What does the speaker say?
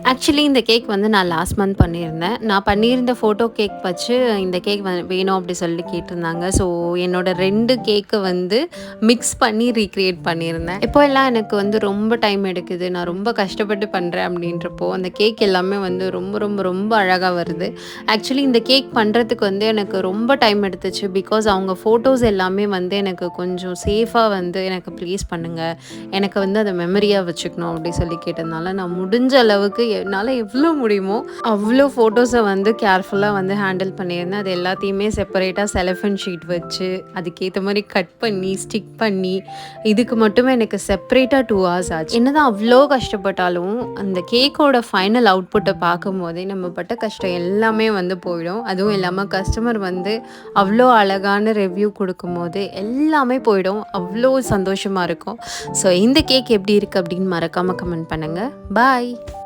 Actually இந்த cake வந்து நான் லாஸ்ட் மந்த் பண்ணியிருந்தேன். நான் பண்ணியிருந்த ஃபோட்டோ கேக் வச்சு இந்த கேக் வேணும் அப்படி சொல்லி கேட்டிருந்தாங்க. ஸோ என்னோட 2 கேக்க வந்து மிக்ஸ் பண்ணி ரீக்ரியேட் பண்ணியிருந்தேன். இப்போ எல்லாம் எனக்கு வந்து ரொம்ப டைம் எடுக்குது. நான் ரொம்ப கஷ்டப்பட்டு பண்றேன் அப்படின்றப்போ, அந்த கேக் எல்லாமே வந்து ரொம்ப ரொம்ப ரொம்ப அழகா வருது. ஆக்சுவலி இந்த கேக் பண்றதுக்கு வந்து எனக்கு ரொம்ப டைம் எடுத்துச்சு. பிகாஸ் அவங்க ஃபோட்டோஸ் எல்லாமே வந்து எனக்கு கொஞ்சம் சேஃபா வந்து எனக்கு ப்ளீஸ் பண்ணுங்க. எனக்கு வந்து அத மெமரியா வச்சுக்கணும் அப்படி சொல்லி கேட்டதுனால, நான் முடிஞ்ச அளவுக்கு என்னால எவ்வளோ முடியுமோ, அவ்வளோ ஃபோட்டோஸ வந்து கேர்ஃபுல்லா வந்து ஹேண்டில் பண்ணியிருந்தேன். அது எல்லாத்தையுமே செப்பரேட்டா செலஃபன் ஷீட் வச்சு, அதுக்கேத்த மாரி கட் பண்ணி, ஸ்டிக் பண்ணி, இதுக்கு மட்டுமே எனக்கு செப்பரேட்டா 2 ஹார்ஸ் ஆச்சு. என்னதான் அவ்வளோ கஷ்டப்பட்டாலும், அந்த கேக்கோட ஃபைனல் அவுட்புட்ட பார்க்கும்போதே நம்ம பட்ட கஷ்டம் எல்லாமே வந்து போயிடும். அதுவும் இல்லாம கஸ்டமர் வந்து அவ்வளோ அழகான ரிவ்யூ குடுக்கும்போது, எல்லாமே போயிடும். அவ்வளோ சந்தோஷமா இருக்கும். ஸோ இந்த கேக் எப்படி இருக்கு அப்படின்னு மறக்காம கமெண்ட் பண்ணுங்க. பாய்.